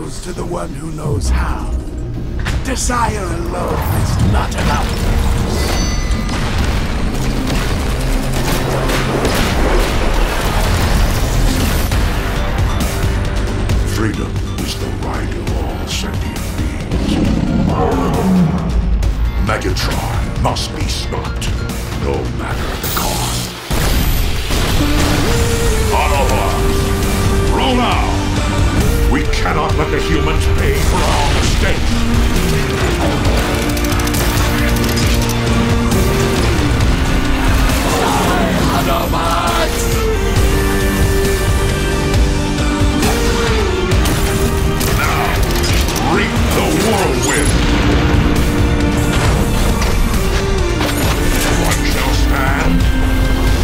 goes to the one who knows how. Desire alone is not enough. Freedom is the right of all sentient beings. Megatron must be stopped, no matter the cost. Autobots, roll out! We cannot let the humans pay for our mistakes. Autobots! Reap the whirlwind! One shall stand,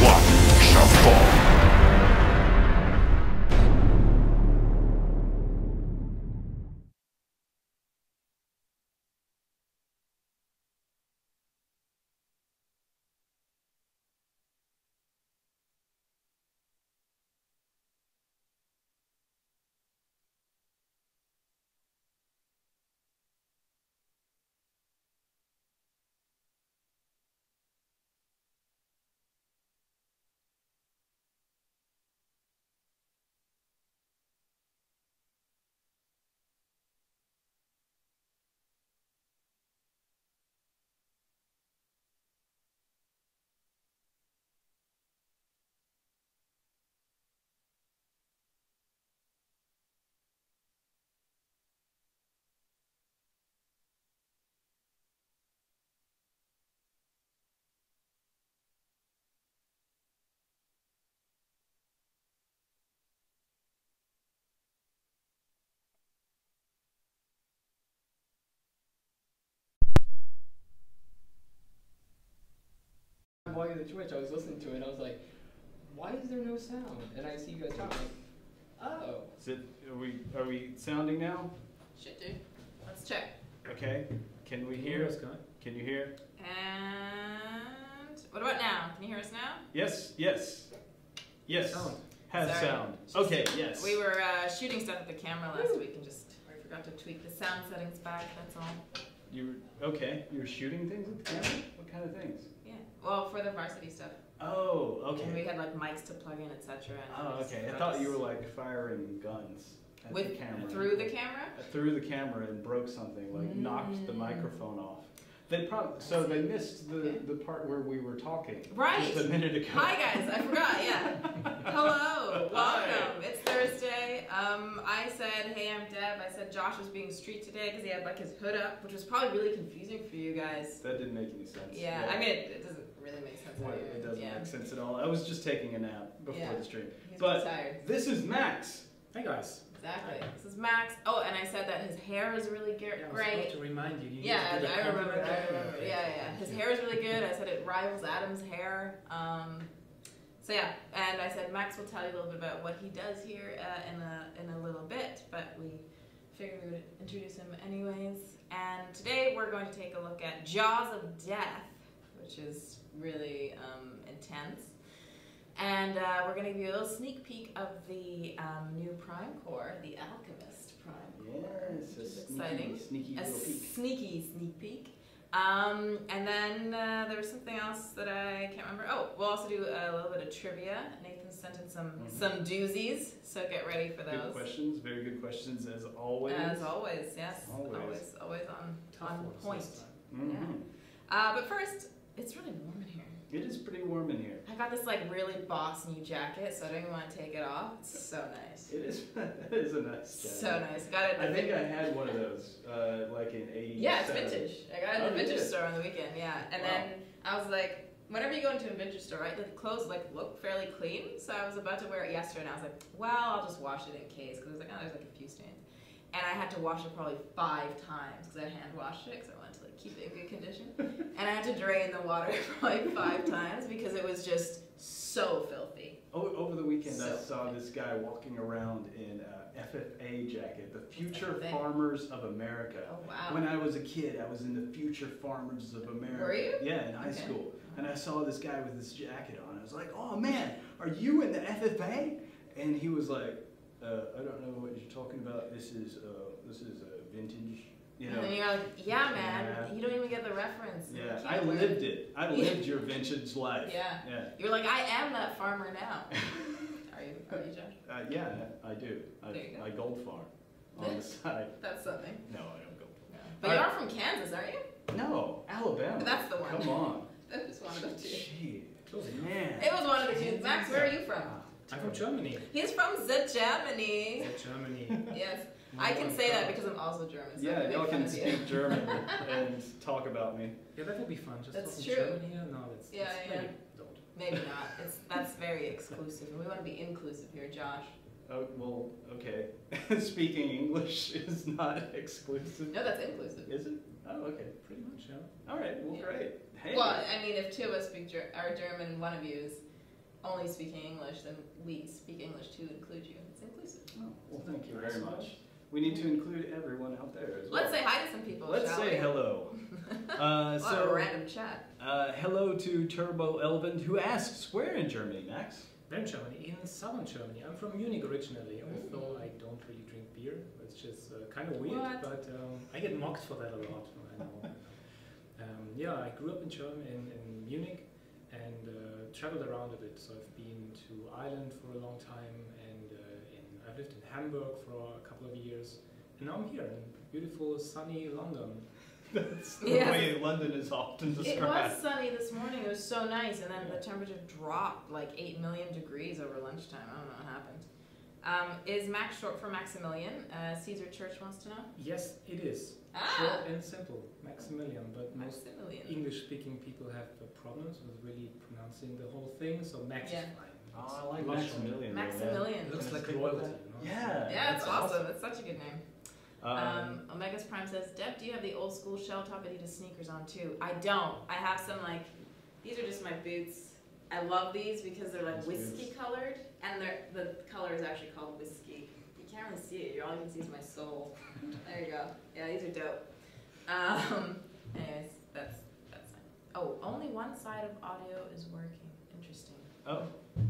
one shall fall. While the Twitch, I was listening to it and I was like, why is there no sound? And I see you guys talking, like, oh. Is it, are we sounding now? Shit, dude. Let's check. Okay. Can we hear? Can you hear? And what about now? Can you hear us now? Yes, yes. Yes. Sound. Has Sorry. sound. Okay, yes. We were shooting stuff at the camera last week and just forgot to tweak the sound settings back, that's all. You were, okay, you were shooting things at the camera? What kind of things? Yeah. Well, for the varsity stuff. Oh, okay. And we had like mics to plug in, etc. Oh, okay. I thought you were like firing guns at the camera. Through the camera? Through the camera and broke something, like knocked the microphone off. They so they missed the part where we were talking. Right. Just a minute ago. Hi guys, I forgot, yeah. Hello, welcome. Hi. It's Thursday. I said, hey, I'm Deb. I said Josh was being street today because he had like his hood up, which was probably really confusing for you guys. That didn't make any sense. Yeah, I mean, it doesn't really make sense. It doesn't make sense at all. I was just taking a nap before the stream. He's but tired. this is Max. Hey guys. Exactly. This is Max. Oh, and I said that his hair is really great. I was about to remind you. Yeah, I remember. Yeah. His hair is really good. I said it rivals Adam's hair. So yeah, and I said Max will tell you a little bit about what he does here in a little bit, but we figured we would introduce him anyways. And today we're going to take a look at Jaws of Death, which is really intense. And we're going to give you a little sneak peek of the new Prime Core, the Alchemist Prime Core, Yes, which is exciting. Sneaky little peek. Sneaky sneak peek. And then there was something else that I can't remember. Oh, we'll also do a little bit of trivia. Nathan sent in some doozies, so get ready for those. Good questions, very good questions as always. As always, yes. Always on point. Yeah. But first, it's really warm in here. It is pretty warm in here. I got this like really boss new jacket, so I don't even want to take it off. It's so nice. It is. That is a nice jacket. So nice. Got it. I think I had one of those, like in '87. Yeah, it's vintage. I got it in the vintage store on the weekend. Yeah, and then I was like, whenever you go into a vintage store, right, the clothes like look fairly clean. So I was about to wear it yesterday, and I was like, well, I'll just wash it in case, because I was like, oh, there's like a few stains. And I had to wash it probably 5 times because I hand washed it because I wanted to like keep it in good condition. And I had to drain the water probably 5 times because it was just so filthy. Over the weekend, So I saw this guy walking around in a FFA jacket, the Future Farmers of America. Oh, wow. When I was a kid, I was in the Future Farmers of America. Were you? Yeah, in high school. And I saw this guy with this jacket on. I was like, oh man, are you in the FFA? And he was like, I don't know what you're talking about. This is this is a vintage, you And know. then you're like, yeah, man, Yeah. you don't even get the reference. Yeah, You I can't wear- lived it. I lived your vintage life. Yeah. Yeah. You're like, I am that farmer now. Are you, Josh? Yeah, I do. There you go. I gold farm on the side. That's something. No, I don't gold No. But you are from Kansas, aren't you? farm. No, Alabama. That's the one. Come on. That was one of the two. Gee, man. It was one of the two. Max, where are you from? I'm from Germany. He's from Germany. Germany. Yes. I can say that because I'm also German. So Yeah, I y'all make can fun of you. speak German and talk about me. Yeah, that would be fun. Just That's talking true. German here? No, that's Yeah, yeah. maybe don't. Maybe not. That's very exclusive. We want to be inclusive here, Josh. Oh, well, okay. Speaking English is not exclusive. No, that's inclusive. Is it? Oh, okay. Pretty much, yeah. All right, well, Yeah. great. Hey. Well, I mean, if two of us are German and one of you is only speaking English, then we speak English to include you. It's inclusive. Oh, well, thank you very much. We need to include everyone out there as well. Let's say hi to some people, Let's shall say we? hello. What a So, random chat. hello to Turbo Elvin, who asks, where in Germany, Max? I'm Germany, in southern Germany. I'm from Munich originally, although I don't really drink beer. It's just kind of weird, What? but I get mocked for that a lot. I know. Yeah, I grew up in Munich and traveled around a bit. So I've been to Ireland for a long time, and I've lived in Hamburg for a couple of years, and now I'm here in beautiful, sunny London. That's the Yes. way London is often It was described. sunny this morning. It was so nice, and then the temperature dropped like 8 million degrees over lunchtime. I don't know what happened. Is Max short for Maximilian? Caesar Church wants to know. Yes, it is. Ah, Short and simple, Maximilian, but most Maximilian. English-speaking people have problems with really pronouncing the whole thing, so Max Yeah. is fine. Oh, I like Much Maximilian. though, man. Maximilian. It looks Can I like stick with royalty, that? you know? Yeah. Yeah, it's that's awesome. It's such a good name. Um, Omega's Prime says, Deb, do you have the old school shell top Adidas sneakers on too? I don't. I have some like, these are just my boots. I love these because they're like Nice whiskey boots. colored, and the color is actually called whiskey. You can't really see it. All you can see is my soul. There you go. Yeah, these are dope. Anyways, that's fine. Oh, only one side of audio is working. Interesting. oh,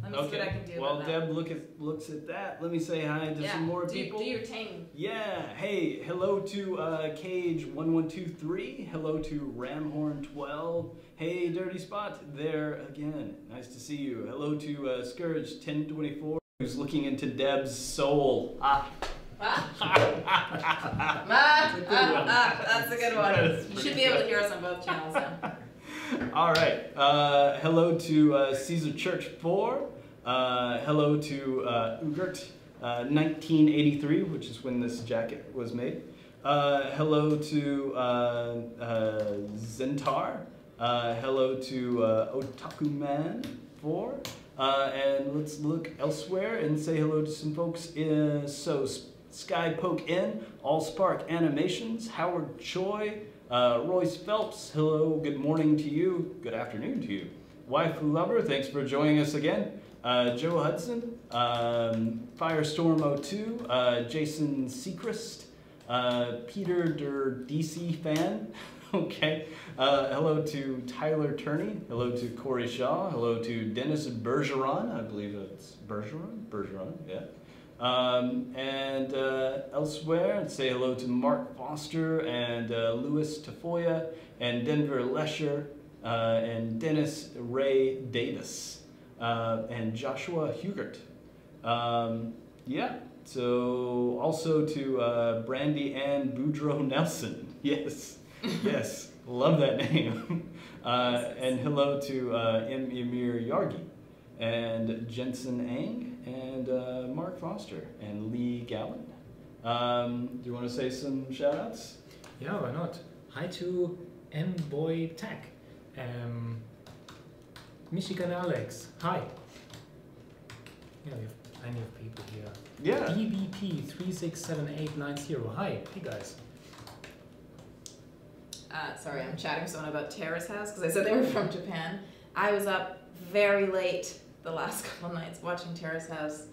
Let me see what I can do While about that. Deb looks at that, let me say hi to Yeah, some more do people. your ting. Yeah, hey, hello to Cage1123, hello to Ramhorn12, hey Dirty Spot, there again, nice to see you. Hello to Scourge1024, who's looking into Deb's soul. That's a good one. That is You pretty should be able to good. hear us on both channels now. All right, hello to Caesar Church 4, hello to Ugert 1983, which is when this jacket was made. Hello to Zentar, hello to Otaku Man 4, and let's look elsewhere and say hello to some folks. Sky Poke N, Allspark Animations, Howard Choi, Royce Phelps, hello, good morning to you, good afternoon to you. Waifu Lover, thanks for joining us again. Joe Hudson, Firestorm02, Jason Sechrist, Peter der DC fan, okay. Hello to Tyler Turney, hello to Corey Shaw, hello to Dennis Bergeron, I believe it's Bergeron, yeah. And elsewhere, say hello to Mark Foster and Louis Tafoya and Denver Lesher and Dennis Ray Davis and Joshua Hugert. Yeah, so also to Brandy Ann Boudreaux Nelson. Yes, yes, love that name. And hello to M. Emir Yargi and Jensen Ang and Mark Foster and Lee Gallen. Do you want to say some shout outs? Yeah, why not? Hi to M-Boy Tech. Michigan Alex, hi. Yeah, we have plenty of people here. Yeah. BBP 367890, hi. Hey guys. Sorry, I'm chatting with someone about Terrace House because I said they were from Japan. I was up very late the last couple of nights watching Terrace House.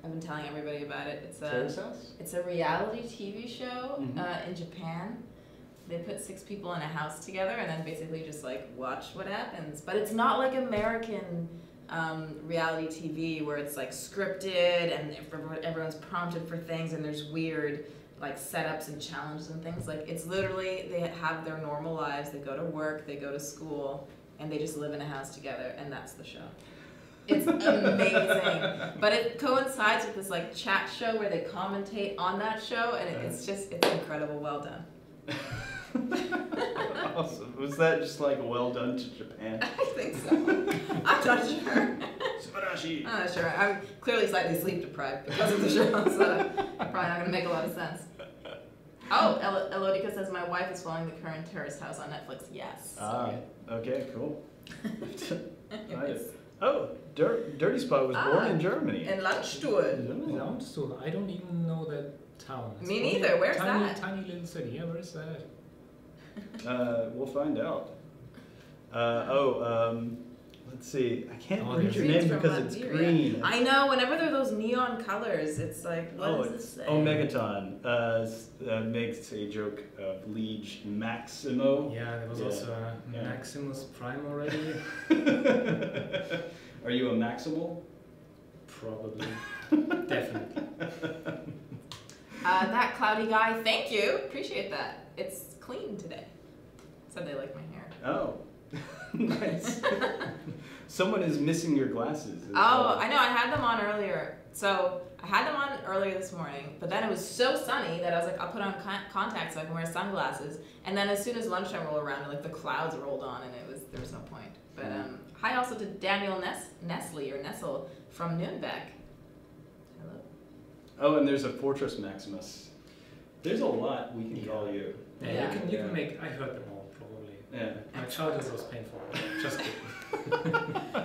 I've been telling everybody about it. Terrace House? It's a reality TV show Mhm. in Japan. They put 6 people in a house together and then basically just like watch what happens. But it's not like American reality TV where it's like scripted and everyone's prompted for things and there's weird like setups and challenges and things. Like it's literally they have their normal lives. They go to work, they go to school, and they just live in a house together, and that's the show. It's amazing, but it coincides with this like chat show where they commentate on that show, and it's incredible. Well done. Awesome. Was that just like a well done to Japan? I think so. I'm not sure. Subarashi. I'm not sure. I'm clearly slightly sleep deprived because of the show, so probably not going to make a lot of sense. Oh, Elodika says my wife is following the current Terrace House on Netflix. Yes. Okay, cool. Right. Oh, Dirty Spot was born in Germany. In Landstuhl. Landstuhl. I don't even know that town. It's Me neither. Where's that? Tiny little city. Yeah, where is that? We'll find out. Let's see. I can't read your Green's name from because it's Latvia. green. I know. Whenever there are those neon colors, it's like, what does this say? Megaton makes a joke of Liege Maximo. Yeah, there was also a Maximus Prime already. Are you a Maximal? Probably. Definitely. That cloudy guy, thank you. Appreciate that. It's clean today. Said they like my hair. Oh, nice. Someone is missing your glasses. I know. I had them on earlier. So I had them on earlier this morning, but then it was so sunny that I was like, I'll put on contacts so I can wear sunglasses. And then as soon as lunchtime rolled around, like the clouds rolled on, and there was no point. But hi also to Daniel Nessel from Nürnberg. Hello. Oh, and there's a Fortress Maximus. There's a lot we can call you. Yeah, you can make. I heard them all probably. Yeah. My childhood was painful. Just kidding.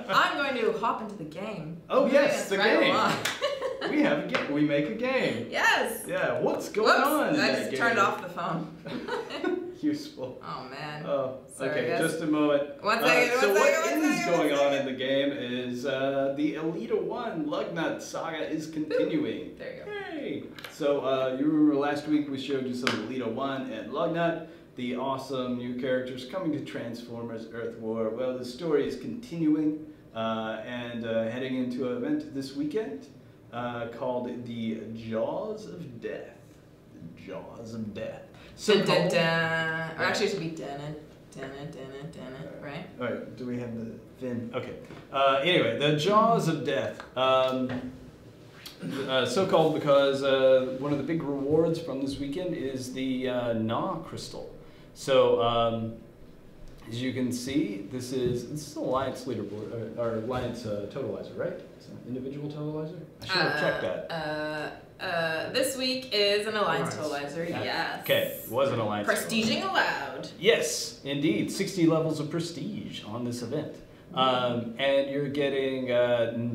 I'm going to hop into the game. Oh yes, the right game. along. We have a game. We make a game. Yes. Yeah. What's going on? In I that just game? turned off the phone. Useful. Oh man. Oh, Sorry, okay. guys. Just a moment. One second. So one what second, is going on in the game is the Elita 1 Lugnut saga is continuing. There you go. Hey. So you remember last week we showed you some Elita 1 and Lugnut, the awesome new characters coming to Transformers Earth War. Well, the story is continuing and heading into an event this weekend called the Jaws of Death. The Jaws of Death. So or actually it should be right? Alright, do we have the fin? Okay. Anyway, the Jaws of Death. So called because one of the big rewards from this weekend is the Na crystal. So as you can see, this is Alliance leaderboard or Alliance totalizer, right? It's an individual totalizer. I should have checked that. This week is an Alliance totalizer. Yes. Okay, it was an Alliance. Prestiging allowed. Yes, indeed. 60 levels of prestige on this event. And you're getting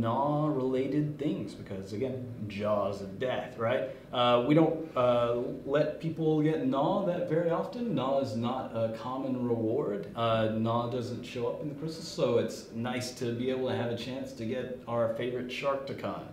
Gnaw-related things because, again, Jaws of Death, right? We don't let people get Gnaw that very often. Gnaw is not a common reward. Gnaw doesn't show up in the crystals, so it's nice to be able to have a chance to get our favorite Sharkticon.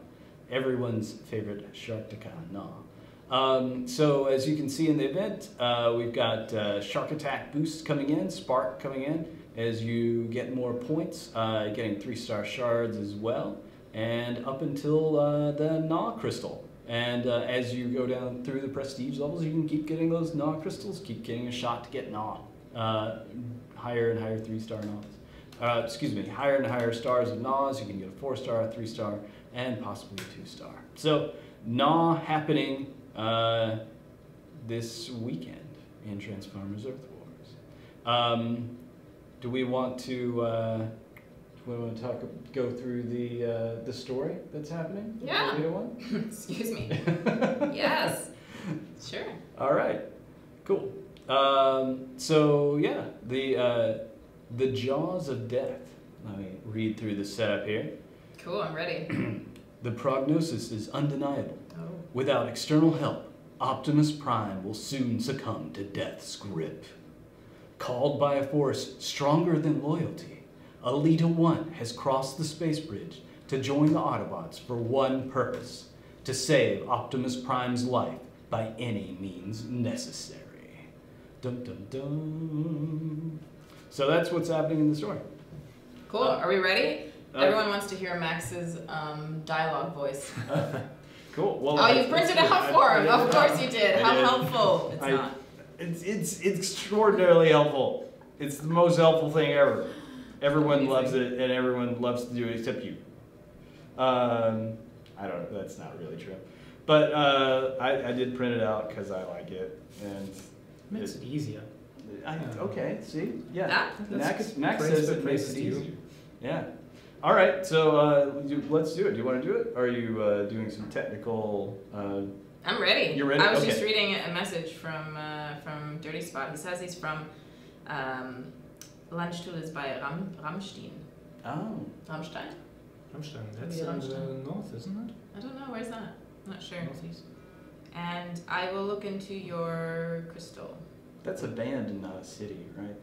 Everyone's favorite Sharkticon, Gnaw. So as you can see in the event, we've got Shark Attack boosts coming in, Spark coming in. As you get more points, getting 3-star shards as well, and up until the Gnaw crystal. And as you go down through the prestige levels, you can keep getting those Gnaw crystals, keep getting a shot to get Gnaw. Higher and higher 3-star Gnaws. Higher and higher stars of Gnaws, you can get a 4-star, 3-star, and possibly a 2-star. So Gnaw happening this weekend in Transformers Earth Wars. Do we want to go through the story that's happening? Yeah. The one? Excuse me. Yes. Sure. All right. Cool. So yeah, the Jaws of Death. Let me read through the setup here. Cool. I'm ready. The prognosis is undeniable. Oh. Without external help, Optimus Prime will soon succumb to Death's grip. Called by a force stronger than loyalty, Elita 1 has crossed the space bridge to join the Autobots for one purpose: to save Optimus Prime's life by any means necessary. Dun dun dun. So that's what's happening in the story. Cool. Are we ready? Everyone wants to hear Max's dialogue voice. Cool. Well, Oh, you printed it out for him. Of course you did. How helpful. It's not. It's extraordinarily helpful. It's the most helpful thing ever. Everyone loves it, and everyone loves to do it except you. I don't know. That's not really true. But I did print it out because I like it, and Makes it easier. Okay, see? Yeah. Ah, Max says it makes it easier. Yeah. All right, so let's do it. Do you want to do it? Or are you doing some technical... I'm ready. You're ready? I was Okay. just reading a message from Dirty Spot. He says he's from Landstuhl is by Rammstein. Oh. Rammstein? Rammstein. That's Maybe in the Rammstein. north, isn't it? I don't know. Where's that? I'm not sure. Northeast. And I will look into your crystal. That's a band and not a city, right?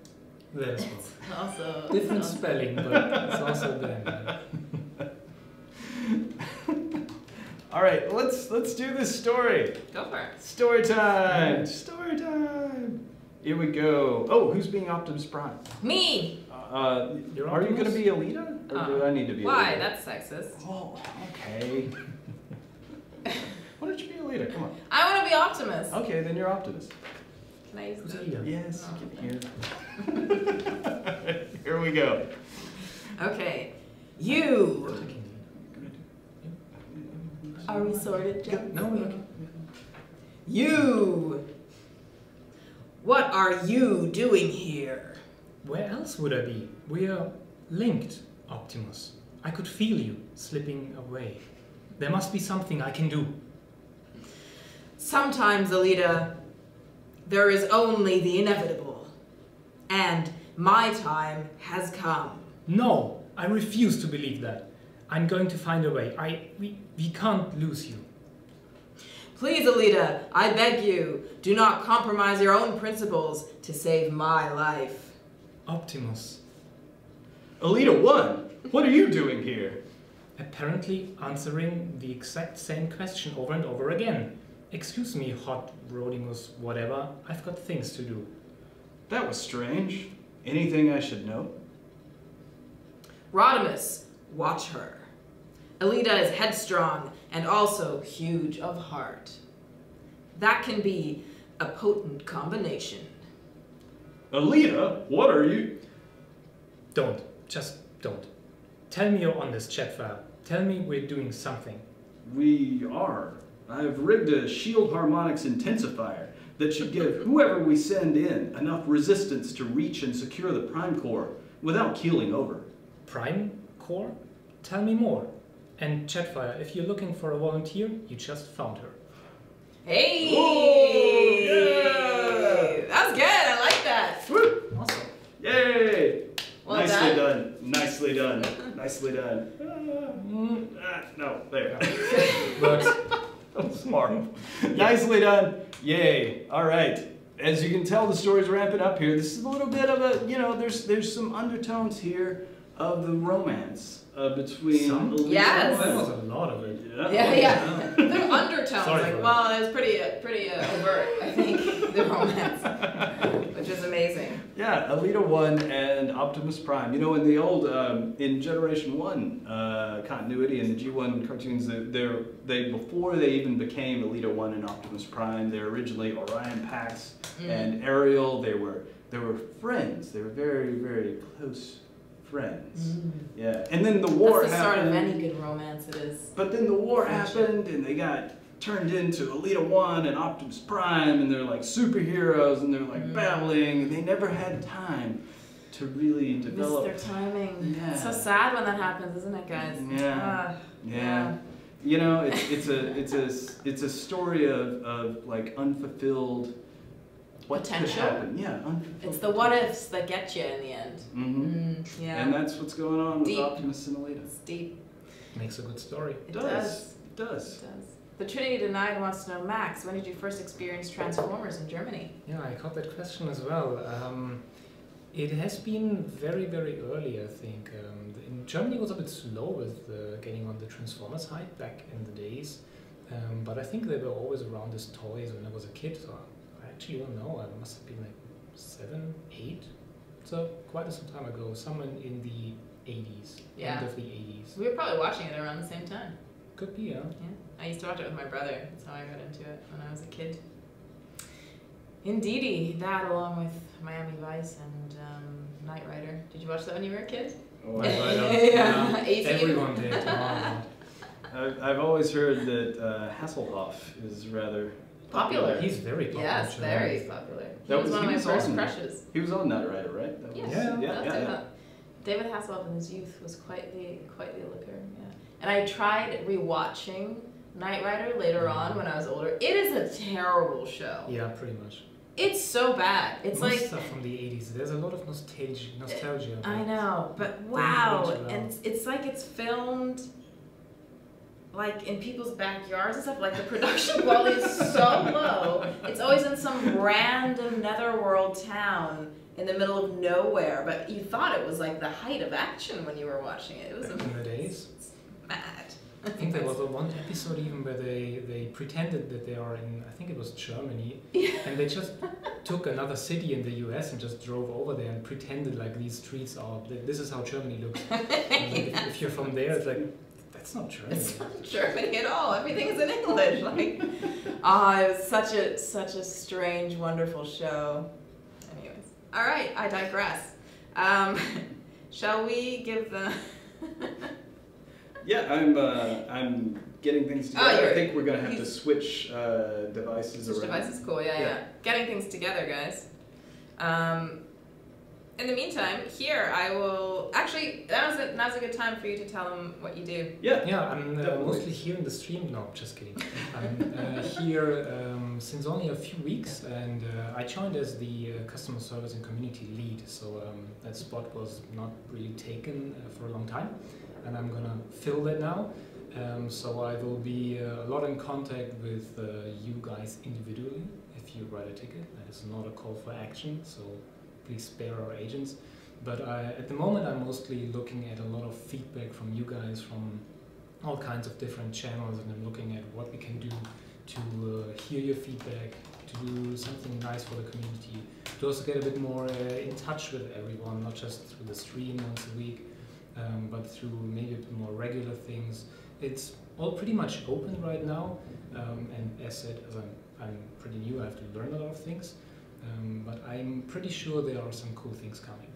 That as well. It's also Different also- spelling, but it's also then. All right, let's do this story. Go for it. Story time. Story time. Here we go. Oh, who's being Optimus Prime? Me. You're Are you going to Optimus? be Alita? Or do I need to be Why? Alita? That's sexist. Oh, okay. Why don't you be Alita? Come on. I want to be Optimus. Okay, then you're Optimus. Can I use Who's the... Alita? Yes, Oh. get here. Here we go. Okay. You. Attacking Are we sorted, Jeff? No, we're not. You. What are you doing here? Where else would I be? We are linked, Optimus. I could feel you slipping away. There must be something I can do. Sometimes, Alita, there is only the inevitable. And my time has come. No, I refuse to believe that. I'm going to find a way. We can't lose you. Please, Alita, I beg you, do not compromise your own principles to save my life. Optimus, Alita 1, what are you doing here? apparently answering the exact same question over and over again. Excuse me, Hot Rodimus, whatever. I've got things to do. That was strange. Anything I should know? Rodimus, watch her. Alita is headstrong and also huge of heart. That can be a potent combination. Alita, what are you? Don't. Just don't. Tell me you're on this chat file. Tell me we're doing something. We are. I've rigged a shield harmonics intensifier that should give whoever we send in enough resistance to reach and secure the prime core without keeling over. Prime Core? Tell me more. And Chatfire, if you're looking for a volunteer, you just found her. Hey! Oh, yeah! That was good. I like that. Woo! Awesome. Yay! Well Nicely done. done. Nicely done. Nicely done. No, there. But That was horrible. Nicely done. Yay. All right. As you can tell, the story's ramping up here. This is a little bit of a, there's some undertones here of the romance between Some? Elisa Yes. that was a lot of it. Yeah. The undertones, Sorry like, for well, it was pretty overt, I think, the romance, which is amazing. Yeah, Alita 1 and Optimus Prime. You know, in the old, in Generation 1 continuity in the G1 cartoons, they before they even became Alita 1 and Optimus Prime, they were originally Orion Pax and Ariel. They were friends. They were very, very close friends. Yeah, and then the war That's the start happened. of any good romance, it is. But then the war Friendship. happened, and they got turned into Alita 1 and Optimus Prime, and they're like superheroes, and they're like battling, and they never had time to really develop. Missed their timing. Yeah. It's so sad when that happens, isn't it, guys? Yeah. Ah, Yeah. You know, it's a story of like unfulfilled what could Potential? happen. Yeah, unfulfilled. It's the what ifs that get you in the end. Mm-hmm. Yeah. And that's what's going on with Deep. Optimus and Alita. It's deep. Makes a good story. It It does. does. It does. The Trinity Denied wants to know, Max, when did you first experience Transformers in Germany? Yeah, I got that question as well. It has been very, very early, I think. In Germany, it was a bit slow with getting on the Transformers hype back in the days. But I think they were always around as toys when I was a kid. So I actually don't know. I must have been like 7, 8. So quite some time ago, somewhere in the 80s, Yeah. end of the 80s. We were probably watching it around the same time. Could be, yeah. Yeah. I used to watch it with my brother. That's how I got into it when I was a kid. Indeedy, that along with Miami Vice and Knight Rider. Did you watch that when you were a kid? Oh, Yeah. 18. Everyone did. Oh, I've always heard that Hasselhoff is rather Popular. he's very popular. Yes, too. very popular. He That was was- one he of my was first on- crushes. He was on Knight Rider, right? That Yes, was, Yeah. David Hasselhoff in his youth was quite the looker. Yeah. And I tried rewatching Knight Rider later on when I was older. It is a terrible show. Yeah, pretty much. It's so bad. It's Most like stuff from the 80s. There's a lot of nostalgia. I about know, but Bring wow, it into and it's like it's filmed like in people's backyards and stuff. Like the production quality is so low. It's always in some random netherworld town in the middle of nowhere, but you thought it was like the height of action when you were watching it. It was Back in the days. mad. I think there was one episode even where they pretended that they are in, I think it was Germany, and they just took another city in the US and just drove over there and pretended like these streets are, this is how Germany looks. And like, if you're from there, it's like, that's not Germany. It's not Germany at all. Everything is in English. Like, it was such a strange, wonderful show. Anyways, all right, I digress. Shall we give the? Yeah, I'm getting things Oh, together. I you're- think we're gonna have to he's- switch devices Switch around. device is cool. Yeah, Yeah. yeah. Getting things together, guys. In the meantime, here I will actually. Now's a good time for you to tell them what you do. Yeah. Yeah, I'm Definitely. mostly here in the stream. No, just kidding. I'm here since only a few weeks, and I joined as the customer service and community lead. So that spot was not really taken for a long time, and I'm gonna fill that now. So I will be a lot in contact with you guys individually. If you write a ticket, that is not a call for action. So please spare our agents. But at the moment, I'm mostly looking at a lot of feedback from you guys from all kinds of different channels, and I'm looking at what we can do to hear your feedback, to do something nice for the community, to also get a bit more in touch with everyone, not just through the stream once a week, but through maybe a bit more regular things. It's all pretty much open right now, and as said, as I'm pretty new, I have to learn a lot of things. But I'm pretty sure there are some cool things coming.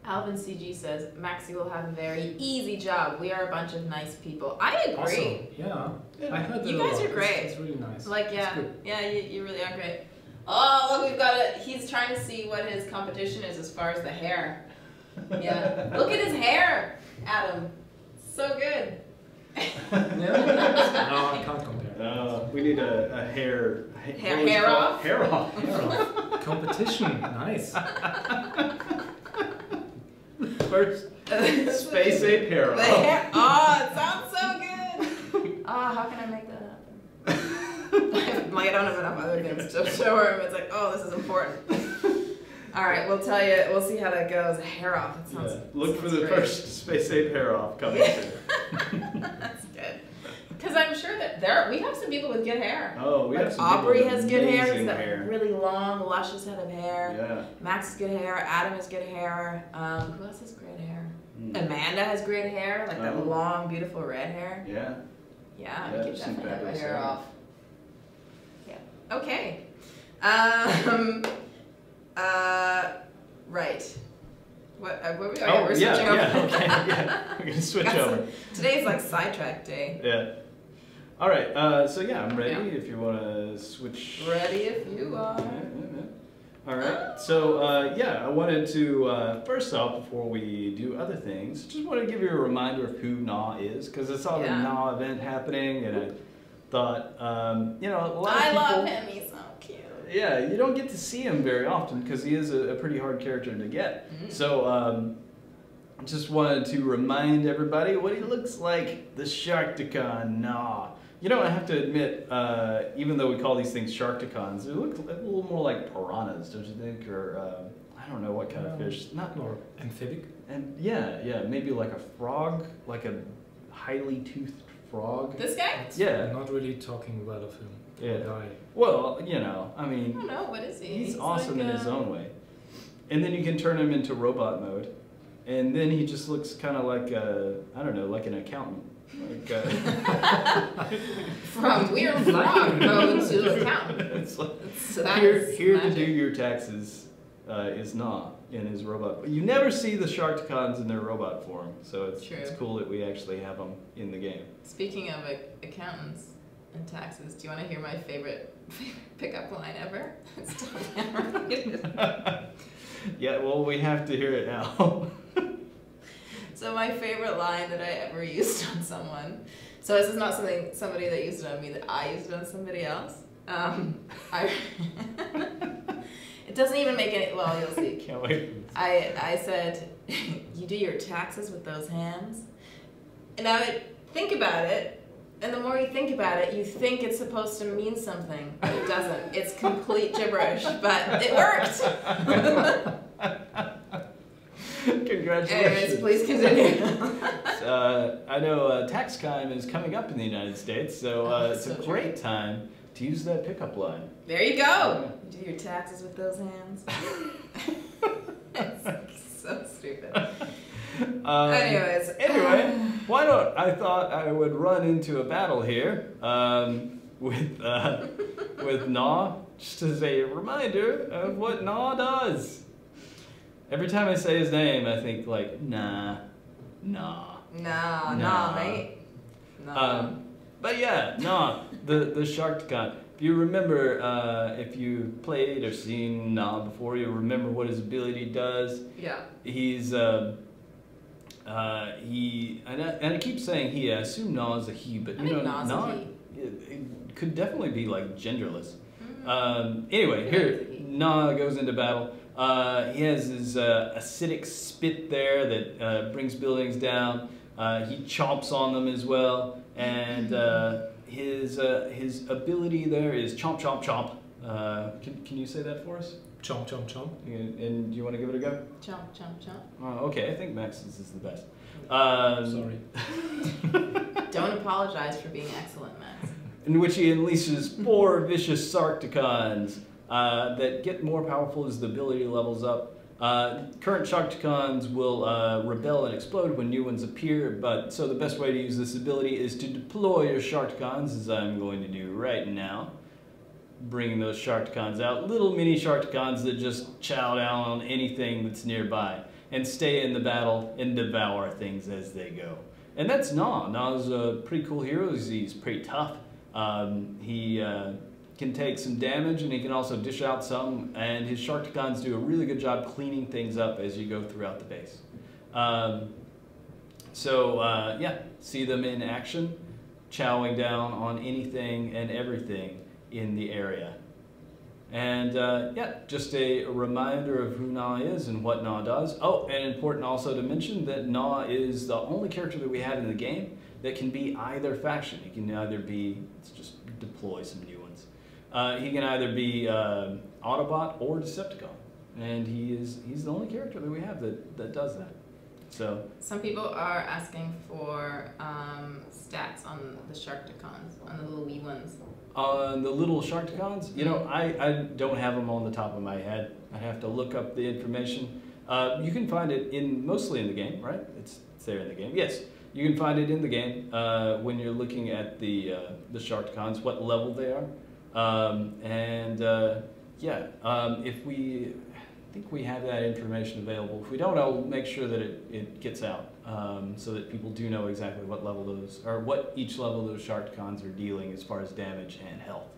Alvin CG says Maxi will have a very easy job. We are a bunch of nice people. I agree. Awesome. Yeah. I heard that You a guys lot. are great. It's really nice. Like, It's yeah, good. yeah, you really are great. Oh, look, we've got it. He's trying to see what his competition is as far as the hair. Yeah, look at his hair, Adam. So good. No, I can't compare. We need a hair. Hair off? Hair off. Competition, nice. First, space ape hair The off. hair. Oh, it sounds so good. Oh, how can I make that happen? Like, I don't have enough other things to show her. It's like, oh, this is important. All right, we'll tell you. We'll see how that goes. Hair off. It sounds. Yeah. Look for sounds the great. first space ape hair off coming soon. That's good. Because I'm sure that we have some people with good hair. Oh, we have Like some people Aubrey with has good hair. He's amazing got hair. really long, luscious head of hair. Yeah. Max has good hair. Adam has good hair. Who else has great hair? Mm. Amanda has great hair, like that Oh. long, beautiful red hair. Yeah. Yeah, Yeah, we could some definitely have my fabulous hair hair. off. Yeah. Okay. Right. What were we? Oh, yeah, we're switching over. yeah, okay, yeah. We're gonna switch over. Today's like sidetrack day. Yeah. All right. So yeah, I'm ready. Yeah. If you want to switch. Ready if you are. All right. So yeah, I wanted to first off, before we do other things, just want to give you a reminder of who Na is, because I saw the Yeah. Na event happening, and I thought, a lot of I people. love him. He's so cute. Yeah, you don't get to see him very often because he is a pretty hard character to get. Mhm. So just wanted to remind everybody what he looks like, the Sharkticon Na. You know, I have to admit, even though we call these things Sharkticons, they look a little more like piranhas, don't you think? Or I don't know what kind of fish. Not More amphibic. And yeah, maybe like a frog, like a highly toothed frog. This guy? Yeah. I'm not really talking well of him. Poor Yeah. guy. Well, I I mean, don't know. What is he? he's awesome like, in his own way. And then you can turn him into robot mode. And then he just looks kind of like like an accountant. Okay. From weird frog mode to accountant. It's like, So that here is to do magic. your taxes is Nah in his robot. You never see the Sharkticons in their robot form, so it's True. cool that we actually have them in the game. Speaking of accountants and taxes, do you want to hear my favorite pickup line ever? It's totally unrelated. Yeah, well, we have to hear it now. So my favorite line that I ever used on someone. So this is not somebody that used it on me. That I used it on somebody else. It doesn't even make any. Well, you'll see. Can't wait. I said, "You do your taxes with those hands." And I would think about it, and the more you think about it, you think it's supposed to mean something, but it doesn't. It's complete gibberish, but it worked. Congratulations. Anyways, please continue. I know tax time is coming up in the United States, so it's so a true. great time to use that pickup line. There you go. You do your taxes with those hands. It's so stupid. Anyways. Anyway, why don't I thought I would run into a battle here with Nah, just as a reminder of what Nah does. Every time I say his name, I think like nah. Nah, Nah. mate. Nah. But yeah, Nah, the Sharkticon. If you remember, if you played or seen Nah before, you remember what his ability does. Yeah. He's and I keep saying he. I assume Nah is a he, but I you think know, Nah's a Nah he. it could definitely be like genderless. Mm. Anyway, Yeah, here it's a he. Nah goes into battle. He has his acidic spit there that brings buildings down. He chomps on them as well, and his ability there is chomp, chomp, chomp. Can you say that for us? Chomp, chomp, chomp. And do you want to give it a go? Chomp, chomp, chomp. Oh, okay, I think Max's is the best. Sorry. Don't apologize for being excellent, Max. In which he unleashes 4 vicious Sharkticons that get more powerful as the ability levels up. Current Sharkticons will rebel and explode when new ones appear, but so the best way to use this ability is to deploy your Sharkticons, as I'm going to do right now. Bringing those Sharkticons out, little mini Sharkticons that just chow down on anything that's nearby and stay in the battle and devour things as they go. And that's Nah. Nah's a pretty cool hero. He's pretty tough. He can take some damage, and he can also dish out some, and his Sharkticons do a really good job cleaning things up as you go throughout the base. Yeah, see them in action, chowing down on anything and everything in the area. And yeah, just a reminder of who Nah is and what Nah does. Oh, and important also to mention that Nah is the only character that we have in the game that can be either faction. He can either be, let's just deploy some new ones. He can either be Autobot or Decepticon, and he's the only character that we have that does that. So Some people are asking for stats on the Sharkticons, on the little wee ones. on the little Sharkticons, you know, I don't have them on the top of my head. I'd have to look up the information. You can find it mostly in the game, right? It's there in the game. Yes, you can find it in the game when you're looking at the Sharkticons, what level they are. I think we have that information available. If we don't, I'll make sure that it gets out so that people do know exactly what level what each level of those Sharkticons are dealing as far as damage and health.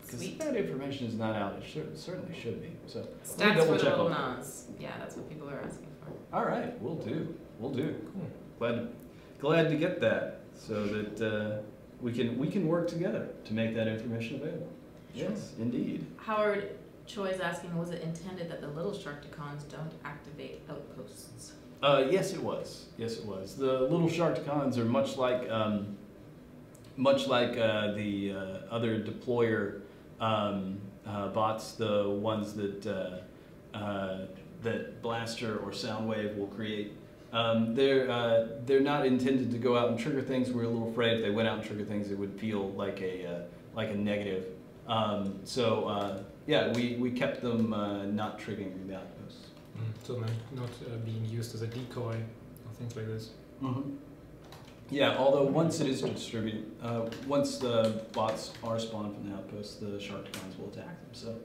Because if that information is not out, it certainly should be. So let me Stats double for the check little on that. Nas. Yeah, that's what people are asking for. All right, we'll do. Cool. Glad to get that so that we can work together to make that information available. Yes, indeed. Howard Choi's asking, was it intended that the little Sharkticons don't activate outposts? Yes, it was. Yes, it was. The little Sharkticons are much like the other deployer bots, the ones that that Blaster or Soundwave will create. They're not intended to go out and trigger things. We're a little afraid if they went out and trigger things, it would feel like a negative. Yeah, we kept them not triggering the outposts. So not being used as a decoy or things like this. Mm-hmm. Yeah, although once it is distributed, once the bots are spawned from the outpost, the Sharkticons will attack them. So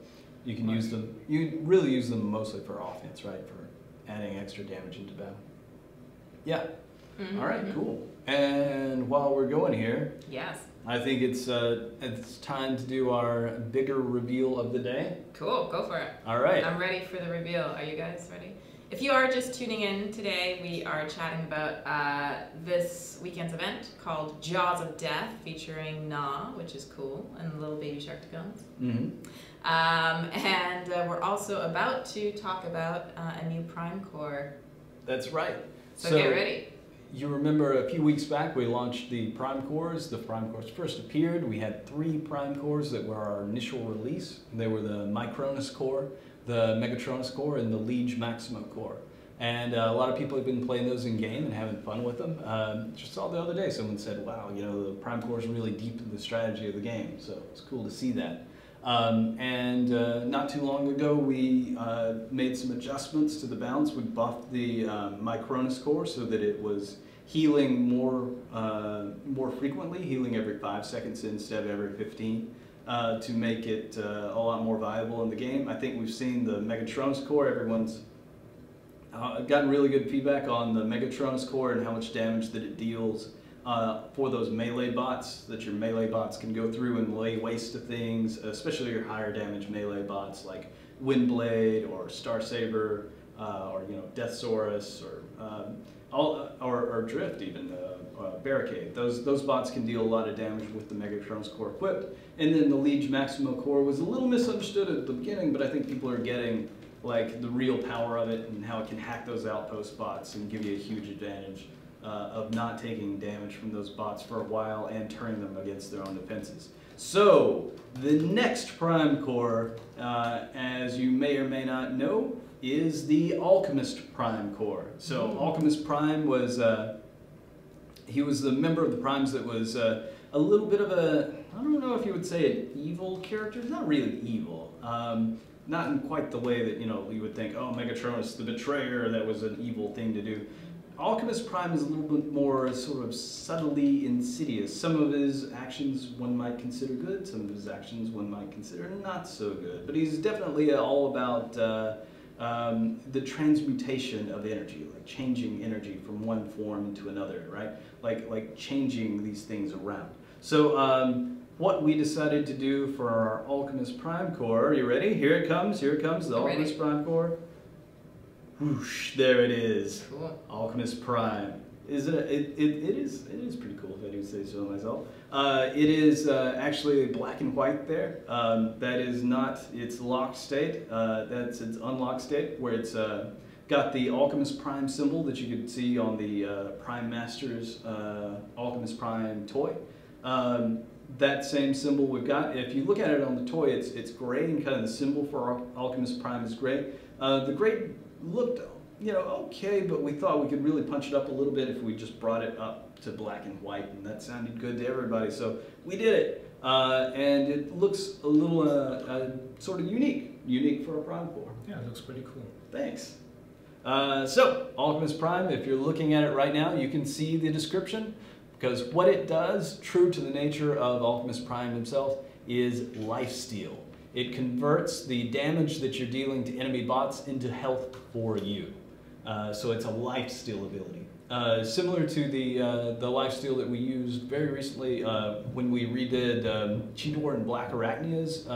you can use them. You really use them mostly for offense, right? For adding extra damage into battle. Yeah. Mm-hmm, All right. Cool. And while we're going here, Yes. I think it's time to do our bigger reveal of the day. Cool. Go for it. All right. I'm ready for the reveal. Are you guys ready? If you are just tuning in today, we are chatting about this weekend's event called Jaws of Death, featuring Na, which is cool, and little baby Sharkticons. Mm-hmm. And we're also about to talk about a new Prime Core. That's right. So get ready. You remember a few weeks back we launched the Prime Cores. The Prime Cores first appeared. We had 3 Prime Cores that were our initial release. They were the Micronus Core, the Megatronus Core, and the Liege Maxima Core. And a lot of people have been playing those in game and having fun with them. Just saw the other day someone said, wow, you know, the Prime Core is really deep in the strategy of the game. So it's cool to see that. Not too long ago, we made some adjustments to the balance. We buffed the Micronus Core so that it was healing more frequently, healing every 5 seconds instead of every 15, to make it a lot more viable in the game. I think we've seen the Megatronus Core. Everyone's gotten really good feedback on the Megatronus Core and how much damage that it deals. For those melee bots, that your melee bots can go through and lay waste to things, especially your higher damage melee bots like Windblade or Starsaber, or Deathsaurus or Drift even, Barricade. Those bots can deal a lot of damage with the Megatronus Core equipped. And then the Liege Maxima Core was a little misunderstood at the beginning, but I think people are getting like the real power of it and how it can hack those outpost bots and give you a huge advantage. Of not taking damage from those bots for a while and turning them against their own defenses. So, the next Prime Core, as you may or may not know, is the Alchemist Prime Core. So, Alchemist Prime was, he was the member of the Primes that was a little bit of a, I don't know if you would say an evil character, not really evil. Not in quite the way that, you would think, oh, Megatronus, the betrayer, that was an evil thing to do. Alchemist Prime is a little bit more sort of subtly insidious. Some of his actions one might consider good, some of his actions one might consider not so good. But he's definitely all about the transmutation of energy, like changing energy from one form into another, right? Like changing these things around. So what we decided to do for our Alchemist Prime Core, are you ready? Here it comes, the Alchemist Prime Core. Whoosh, there it is. Cool. Alchemist Prime. Isn't it? It is pretty cool if I do say so myself. It is actually black and white there. That is not its locked state. That's its unlocked state, where it's got the Alchemist Prime symbol that you could see on the Prime Master's Alchemist Prime toy. That same symbol we've got. If you look at it on the toy, it's gray, and kind of the symbol for Alchemist Prime is gray. The gray looked, okay, but we thought we could really punch it up a little bit if we just brought it up to black and white, and that sounded good to everybody, so we did it. And it looks a little sort of unique for a Prime Core. Yeah, it looks pretty cool. Thanks. So, Alchemist Prime, if you're looking at it right now, you can see the description, because what it does, true to the nature of Alchemist Prime himself, is lifesteal. It converts the damage that you're dealing to enemy bots into health for you. So it's a lifesteal ability. Similar to the lifesteal that we used very recently when we redid Cheetor and Black Arachnia's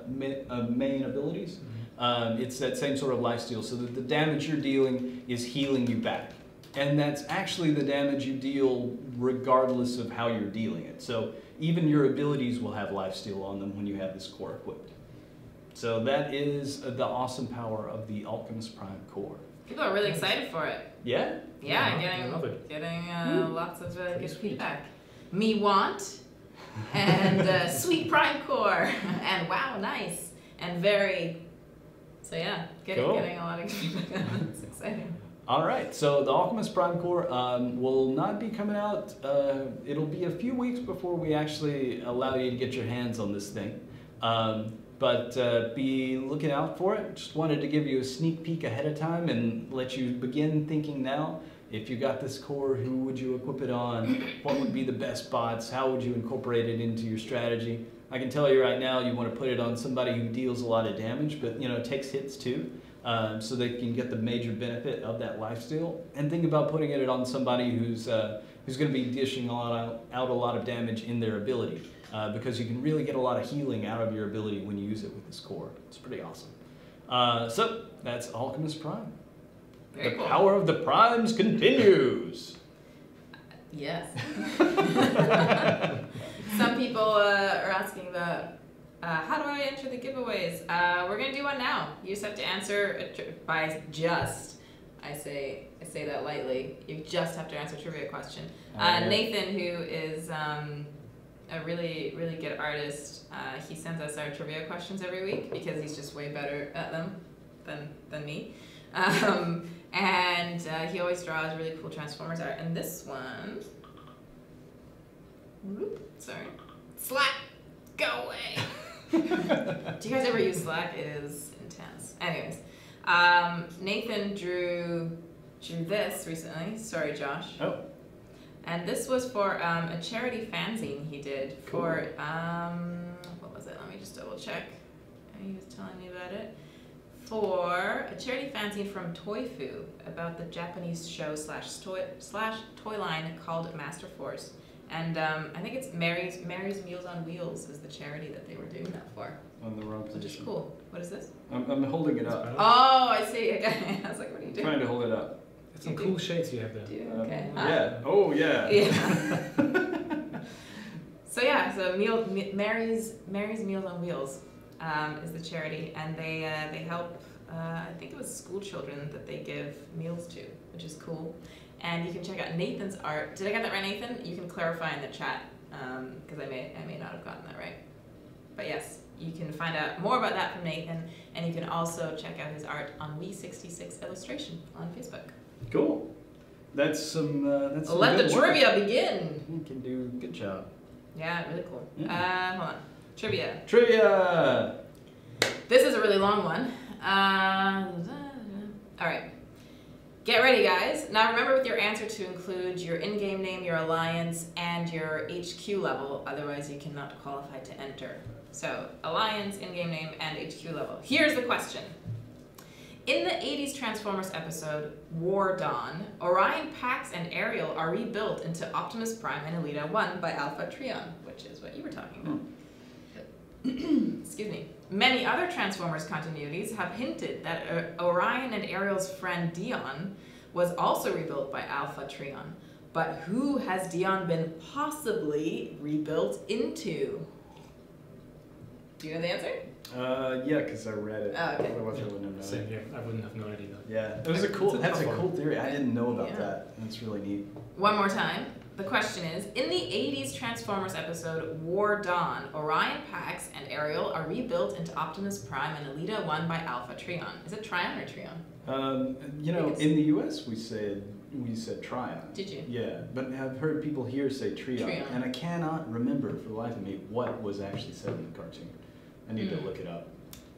main abilities. It's that same sort of lifesteal, so that the damage you're dealing is healing you back. And that's actually the damage you deal regardless of how you're dealing it. So even your abilities will have lifesteal on them when you have this core equipped. So that is the awesome power of the Alchemist Prime Core. People are really excited for it. Yeah? Yeah, getting lots of good feedback. Me want, and sweet Prime Core, and wow, nice, and very, so yeah, getting a lot of feedback. It's exciting. All right, so the Alchemist Prime Core will not be coming out, it'll be a few weeks before we actually allow you to get your hands on this thing. but be looking out for it. Just wanted to give you a sneak peek ahead of time and let you begin thinking now. If you got this core, who would you equip it on? What would be the best bots? How would you incorporate it into your strategy? I can tell you right now, you want to put it on somebody who deals a lot of damage, but takes hits too, so they can get the major benefit of that lifesteal. And think about putting it on somebody who's going to be dishing out a lot of damage in their ability, because you can really get a lot of healing out of your ability when you use it with this core. It's pretty awesome. So that's Alchemist Prime. Very The cool. power of the primes continues. Yes. Some people are asking about how do I enter the giveaways? We're gonna do one now. You just have to answer by just. I say that lightly. You just have to answer a trivia question. Yeah. Nathan, who is a really good artist, he sends us our trivia questions every week because he's just way better at them than me. And he always draws really cool Transformers art. And this one, sorry, Slack, go away. Do you guys ever use Slack? It is intense. Anyways, Nathan drew this recently. Sorry, Josh. Oh. And this was for a charity fanzine he did for, what was it? Let me just double check. He was telling me about it. For a charity fanzine from Toyfu about the Japanese show slash toy line called Master Force. And I think it's Mary's Meals on Wheels is the charity that they were doing that for. On the wrong Which is position. cool. What is this? I'm holding it up. Oh, I see. Okay. I was like, what are you doing? Trying to hold it up. It's some cool shades you have there. Do you? Okay. Yeah. Oh, yeah. Yeah. So Mary's Meals on Wheels is the charity, and they help. I think it was school children that they give meals to, which is cool. And you can check out Nathan's art. Did I get that right, Nathan? You can clarify in the chat because I may not have gotten that right. But yes, you can find out more about that from Nathan, and you can also check out his art on We66 Illustration on Facebook. Cool. That's some. That's some Let good the work. trivia begin. You can do a good job. Yeah, really cool. Yeah. Hold on. Trivia. Trivia. This is a really long one. All right. Get ready, guys. Now remember with your answer to include your in-game name, your alliance, and your HQ level. Otherwise, you cannot qualify to enter. So, alliance, in-game name, and HQ level. Here's the question. In the 80s Transformers episode, War Dawn, Orion, Pax, and Ariel are rebuilt into Optimus Prime and Elita 1 by Alpha Trion, which is what you were talking about. Excuse me. Many other Transformers continuities have hinted that Orion and Ariel's friend Dion was also rebuilt by Alpha Trion. But who has Dion been possibly rebuilt into? Do you know the answer? Yeah, because I read it. Oh, okay. Otherwise, I wouldn't have known. Same here. I wouldn't have known it either. Yeah, it was a cool. That's a tough cool one. theory. I didn't know about Yeah. that. That's really neat. One more time. The question is, in the 80s Transformers episode War Dawn, Orion, Pax, and Ariel are rebuilt into Optimus Prime and Elita 1 by Alpha Trion. Is it Trion or Trion? In the U.S. we said Trion. Did you? Yeah, but I've heard people here say Trion, Trion. and I cannot remember for the life of me what was actually said in the cartoon. I need to look it up.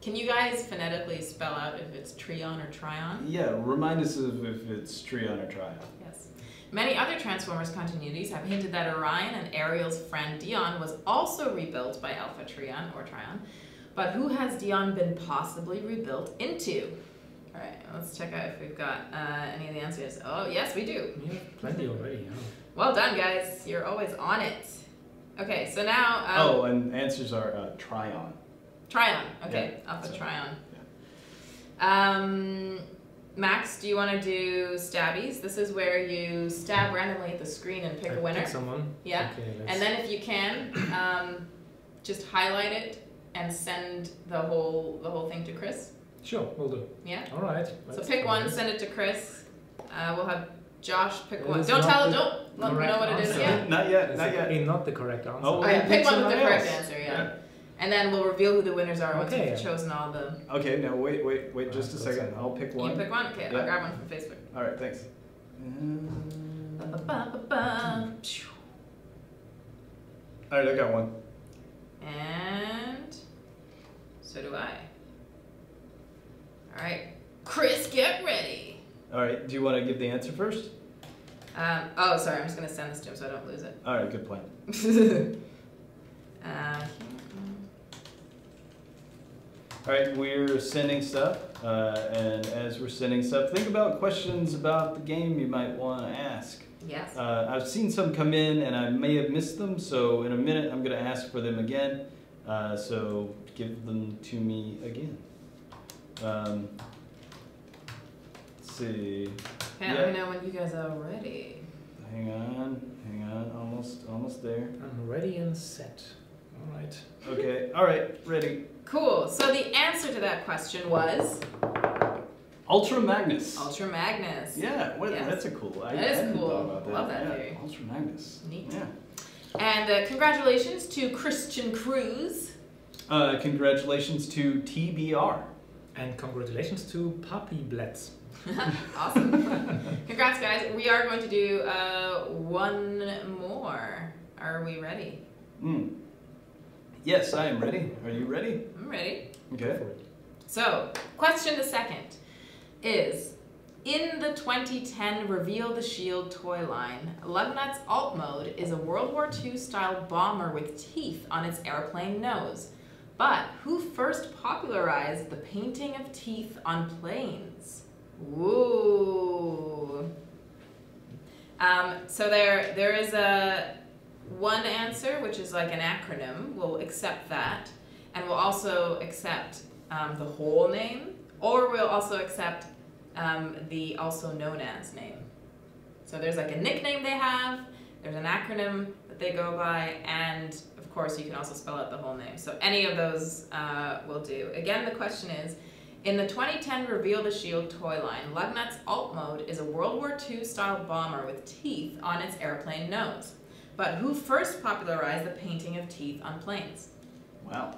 Can you guys phonetically spell out if it's Trion or Trion? Yeah, remind us if it's Trion or Trion. Yes. Many other Transformers continuities have hinted that Orion and Ariel's friend Dion was also rebuilt by Alpha Trion or Trion, but who has Dion been possibly rebuilt into? All right, let's check out if we've got any of the answers. Oh, yes, we do. We have plenty already. Yeah. Well done, guys. You're always on it. Okay, so now... and answers are Trion. Trion. Okay, Yeah, Alpha so, Trion. Yeah. Max, do you want to do stabbies? This is where you stab randomly at the screen and pick a winner. Pick someone. Yeah. Okay, And then if you can, just highlight it and send the whole thing to Chris. Sure, we'll do. Yeah? All right. So pick one, send it to Chris. We'll have Josh pick It one. is Don't not tell him, the don't let him know what it is answer. yet. Not yet. It's Not yet. definitely not the correct answer. Oh, Oh yeah, pick one with the somebody correct else. answer, yeah. And then we'll reveal who the winners are once Okay. we've chosen all the... Okay, now wait just a second. I'll pick one. You pick one? Okay, Yeah. I'll grab one from Facebook. All right, thanks. Ba-ba-ba-ba-ba. All right, I got one. And... So do I. All right, Chris, get ready. All right, do you want to give the answer first? Oh, sorry, I'm just gonna send this to him so I don't lose it. All right, good plan. All right, we're sending stuff, and as we're sending stuff, think about questions about the game you might want to ask. Yes. I've seen some come in, and I may have missed them, so in a minute I'm going to ask for them again. So give them to me again. Let's see. Okay, let me know when you guys are ready. Hang on, almost there. I'm ready and set. All right. Okay, all right, ready. Cool. So the answer to that question was Ultra Magnus. Ultra Magnus. Yeah, Yes. That's a cool. That is hadn't cool. thought about that. Love that yeah, theory. Ultra Magnus. Neat. Yeah. And congratulations to Christian Cruz. Congratulations to TBR. And congratulations to Puppy Blitz. Awesome. Congrats, guys. We are going to do one more. Are we ready? Yes, I am ready. Are you ready? I'm ready. Okay. So, question the second is, in the 2010 Reveal the Shield toy line, Lugnut's alt mode is a World War II style bomber with teeth on its airplane nose. But who first popularized the painting of teeth on planes? Ooh. So there is one answer, which is like an acronym. We'll accept that. And we'll also accept the whole name, or we'll also accept the also known as name. So there's like a nickname they have, there's an acronym that they go by, and of course you can also spell out the whole name. So any of those will do. Again, the question is, in the 2010 Reveal the Shield toy line, Lugnut's alt mode is a World War II style bomber with teeth on its airplane nose. But who first popularized the painting of teeth on planes? Wow.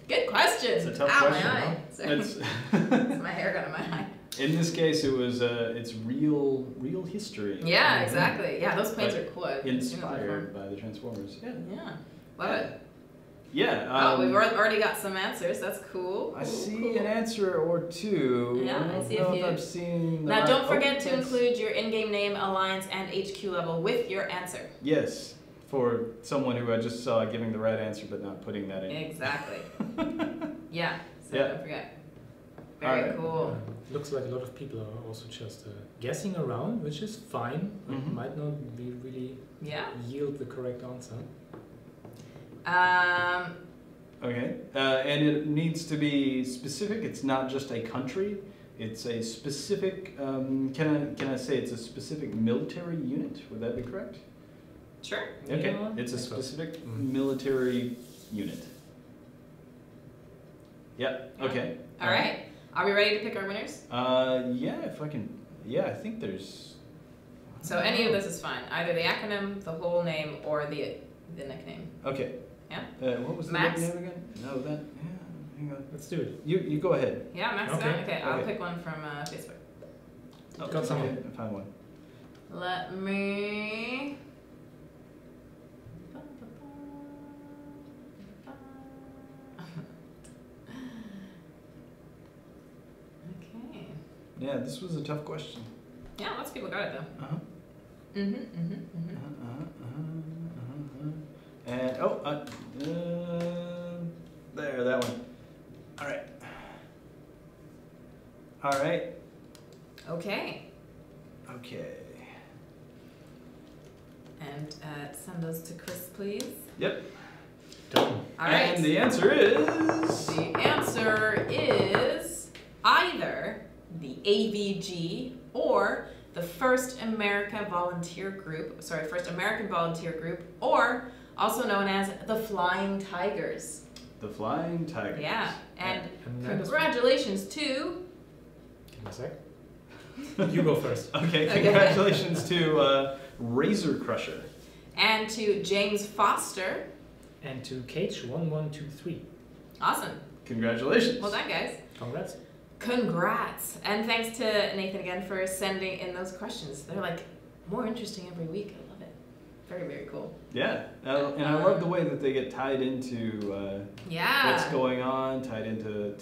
Good question. It's a tough Ow, question. my eye. Huh? Sorry. My hair got in my eye. In this case, it was it's real history. Yeah, exactly. Yeah, those planes are cool. I've seen them Inspired before. by the Transformers. Yeah. Yeah, love it. Yeah. Oh, we've already got some answers. That's cool. I see cool. an answer or two. Yeah, I see a don't know few. if I've seen. Now, the don't right- forget oh, to yes. include your in-game name, alliance, and HQ level with your answer. Yes, for someone who I just saw giving the right answer but not putting that in. Exactly. Yeah. So Yeah. don't forget. Very Alright. cool. Looks like a lot of people are also just guessing around, which is fine. But Mhm. might not be really Yeah. yield the correct answer. Okay, and it needs to be specific. It's not just a country. It's a specific. Can I say it's a specific military unit? Would that be correct? Sure. Okay, Yeah, it's a I think so. specific Mhm. military unit. Yep. Yeah. Okay. All right. Are we ready to pick our winners? Yeah. If I can. Yeah, I think there's. So any of this is fine. Either the acronym, the whole name, or the nickname. Okay. Yeah. What was the Max? name again? No, that. Yeah. Hang on. Let's do it. You go ahead. Yeah, Max. Okay. Okay. I'll Okay. pick one from Facebook. Oh, Got someone. okay, I found one. Let me. Okay. Yeah, this was a tough question. Yeah, lots of people got it though. Uh-huh. And there, that one. All right. All right. Okay. Okay. And send those to Chris, please. Yep. Done. All right. And the answer is. The answer is either the AVG or the First American Volunteer Group, or also known as the Flying Tigers. The Flying Tigers. Yeah, and And that is- congratulations to... Give me a sec. You go first. Okay, Okay. congratulations to Razor Crusher. and to James Foster. And to Cage1123. Awesome. Congratulations. Well done, guys. Congrats. Congrats. And thanks to Nathan again for sending in those questions. They're like more interesting every week. I love it. Very, very cool. Yeah, and I love the way that they get tied into what's going on, tied into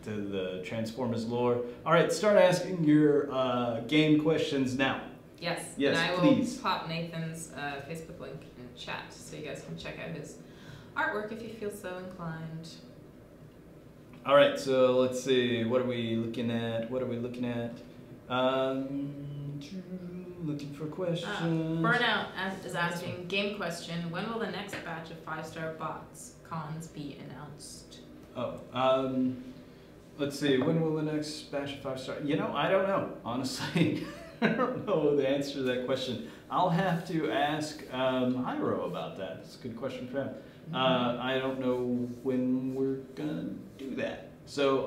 the Transformers lore. All right, start asking your game questions now. Yes. Yes, and I will please. pop Nathan's Facebook link in chat so you guys can check out his artwork if you feel so inclined. All right, so let's see. What are we looking at? Looking for questions. Burnout is asking, game question, when will the next batch of 5-star bots cons be announced? Let's see. When will the next batch of 5-star? You know, I don't know. Honestly, I don't know the answer to that question. I'll have to ask Hyro about that. It's a good question for him. I don't know when we're gonna do that, so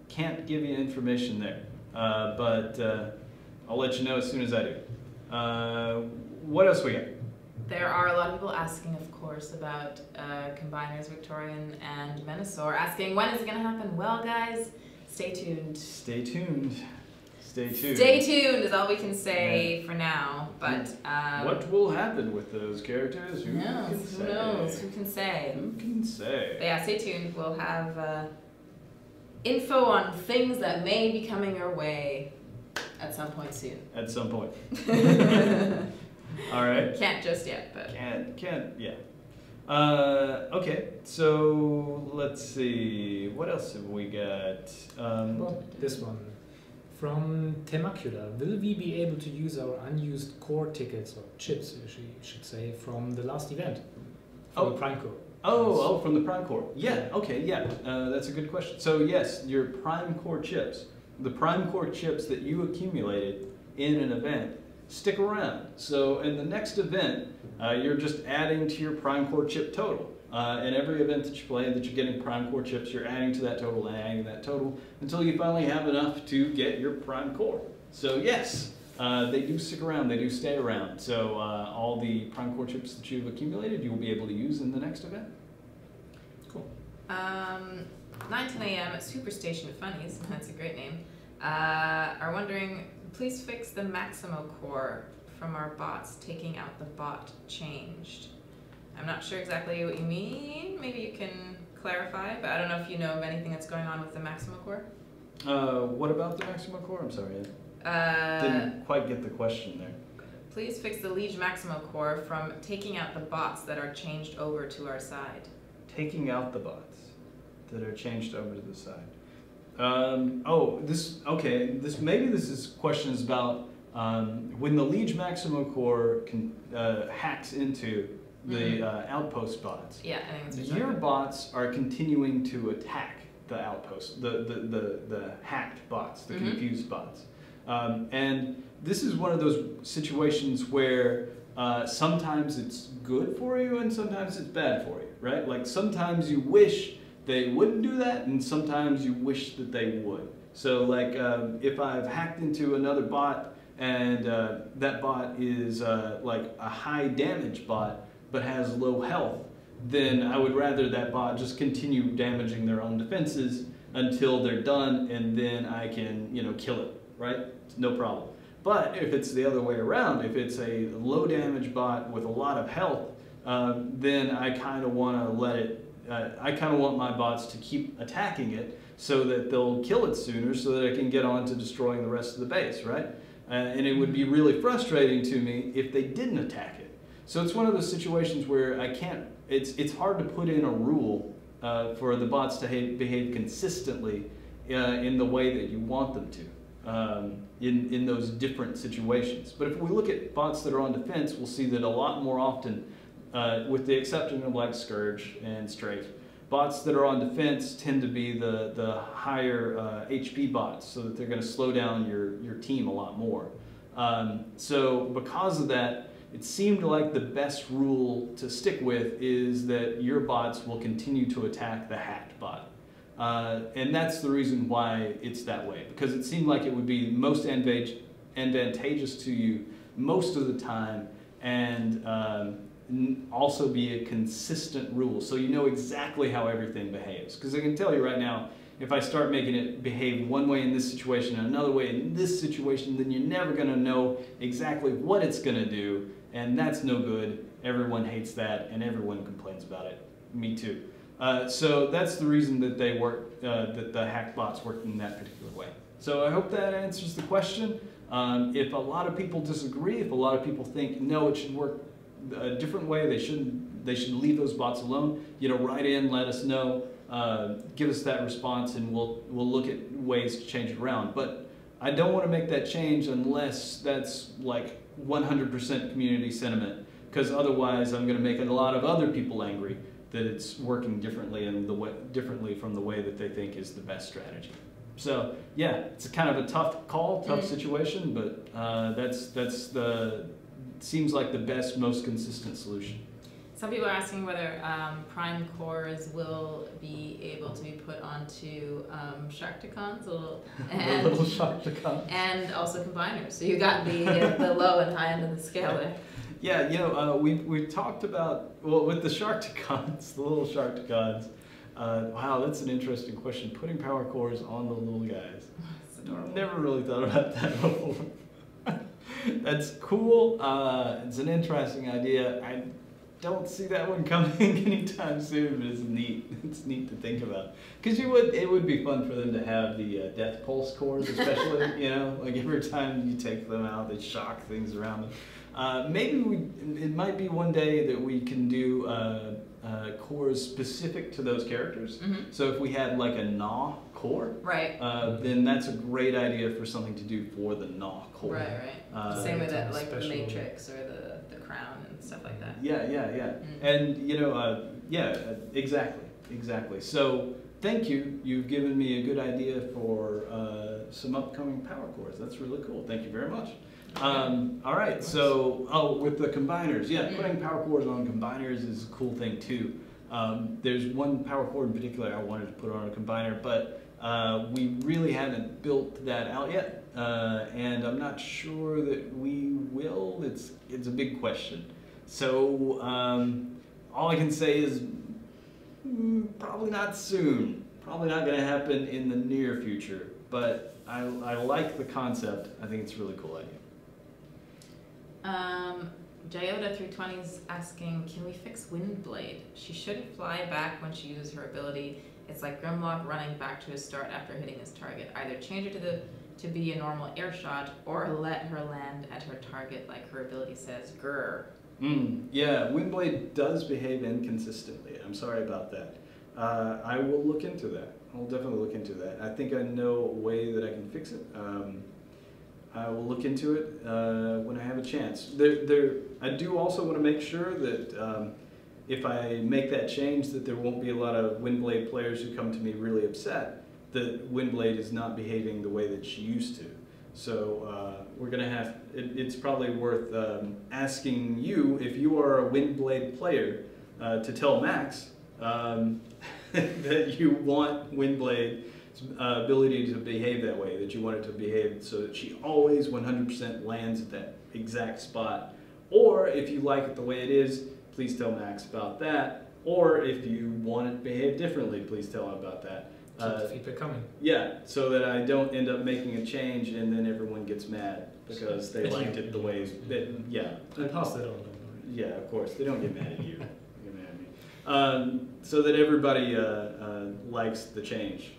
can't give you information there. But I'll let you know as soon as I do. What else we got? There are a lot of people asking, of course, about Combiners, Victorian, and Menasor, asking when is it going to happen? Well, guys, stay tuned. Stay tuned. Stay tuned. Stay tuned is all we can say for now. But what will happen with those characters? Who knows? Who knows? Who can say? Who can say? But yeah, stay tuned. We'll have info on things that may be coming your way at some point soon. At some point. All right. Can't just yet, but can't. Yeah. Okay. So let's see. What else have we got? Well, this one from Temacula. Will we be able to use our unused core tickets or chips, you should say, from the last event? From the Prime Core. Oh, from the Prime Core. Yeah. Okay. Yeah. That's a good question. So yes, your Prime Core chips, the Prime Core chips that you accumulated in an event, stick around. So in the next event, you're just adding to your Prime Core chip total. In every event that you play that you're getting Prime Core chips, you're adding to that total and adding to that total until you finally have enough to get your Prime Core. So yes, they do stick around, they do stay around. So all the Prime Core chips that you've accumulated, you will be able to use in the next event. Cool. 9:10 a.m. at Superstation Funnies, that's a great name, are wondering, please fix the Maximo core from our bots, taking out the bot changed. I'm not sure exactly what you mean. Maybe you can clarify, but I don't know if you know of anything that's going on with the Maximo core. What about the Maximo core? I'm sorry, I didn't quite get the question there. Please fix the Liege Maximo core from taking out the bots that are changed over to our side. Taking out the bots that are changed over to the side. Maybe this is questions about when the Liege Maximo core hacks into the outpost bots. Yeah, I think that's what your bots are continuing to attack the outpost, the hacked bots, the confused bots. And this is one of those situations where sometimes it's good for you and sometimes it's bad for you, right? Like sometimes you wish they wouldn't do that and sometimes you wish that they would. So like if I've hacked into another bot and that bot is like a high damage bot but has low health, then I would rather that bot just continue damaging their own defenses until they're done, and then I can, kill it, right? No problem. But if it's the other way around, if it's a low damage bot with a lot of health, then I kind of want to let it, I kind of want my bots to keep attacking it so that they'll kill it sooner so that I can get on to destroying the rest of the base, right? And it would be really frustrating to me if they didn't attack it. So it's one of those situations where I can't, it's hard to put in a rule for the bots to behave consistently in the way that you want them to in those different situations. But if we look at bots that are on defense, we'll see that a lot more often, with the exception of like Scourge and Strafe, bots that are on defense tend to be the higher HP bots, so that they're going to slow down your team a lot more. So because of that, it seemed like the best rule to stick with is that your bots will continue to attack the hacked bot. And that's the reason why it's that way, because it seemed like it would be most advantageous to you most of the time, and also be a consistent rule, so you know exactly how everything behaves. Because I can tell you right now, if I start making it behave one way in this situation and another way in this situation, then you're never going to know exactly what it's going to do, and that's no good. Everyone hates that, and everyone complains about it. Me too. So that's the reason that they work, that the hack bots work in that particular way. So I hope that answers the question. If a lot of people disagree, if a lot of people think no, it should work a different way, they should leave those bots alone, write in, let us know, give us that response, and we'll look at ways to change it around. But I don't want to make that change unless that's like 100% community sentiment, because otherwise I'm going to make a lot of other people angry that it's working differently and differently from the way that they think is the best strategy. So yeah, it's kind of a tough call, tough situation, but seems like the best, most consistent solution. Some people are asking whether Prime cores will be able to be put onto Sharkticons, The little Sharkticons. and also combiners. So you got the low and high end of the scale there. Yeah, we talked about, well, with the Sharkticons, the little Sharkticons. Wow, that's an interesting question. Putting power cores on the little guys. It's adorable. Never really thought about that before. That's cool. It's an interesting idea. I don't see that one coming anytime soon, but it's neat. It's neat to think about. Because it would be fun for them to have the death pulse cores, especially. Like every time you take them out, they shock things around them. Maybe it might be one day that we can do cores specific to those characters. Mm-hmm. So if we had like a Gnaw core, Right. then that's a great idea for something to do for the Gnaw core. Right. Same with that, like the special. Matrix or the Crown and stuff like that. Yeah. And exactly. So thank you. You've given me a good idea for some upcoming power cores. That's really cool. Thank you very much. All right, so with the combiners, putting power cores on combiners is a cool thing too. There's one power core in particular I wanted to put on a combiner, but we really haven't built that out yet, and I'm not sure that we will. It's a big question. So all I can say is probably not soon. Probably not going to happen in the near future, but I like the concept. I think it's a really cool idea. Jyoda320 is asking, can we fix Windblade? She shouldn't fly back when she uses her ability. It's like Grimlock running back to his start after hitting his target. Either change her to be a normal air shot, or let her land at her target like her ability says. Grr. Yeah, Windblade does behave inconsistently. I'm sorry about that. I will look into that. I'll definitely look into that. I think I know a way that I can fix it. I will look into it when I have a chance. I do also want to make sure that if I make that change, that there won't be a lot of Windblade players who come to me really upset that Windblade is not behaving the way that she used to. So we're going to have, it's probably worth asking you, if you are a Windblade player, to tell Max that you want Windblade ability to behave that way, that you want it to behave so that she always 100% lands at that exact spot. Or if you like it the way it is, please tell Max about that. Or if you want it to behave differently, please tell him about that. Keep the feedback coming. Yeah, so that I don't end up making a change and then everyone gets mad because they liked it the way that, I passed it on. Yeah, of course, they don't get mad at you. They get mad at me. So that everybody likes the change.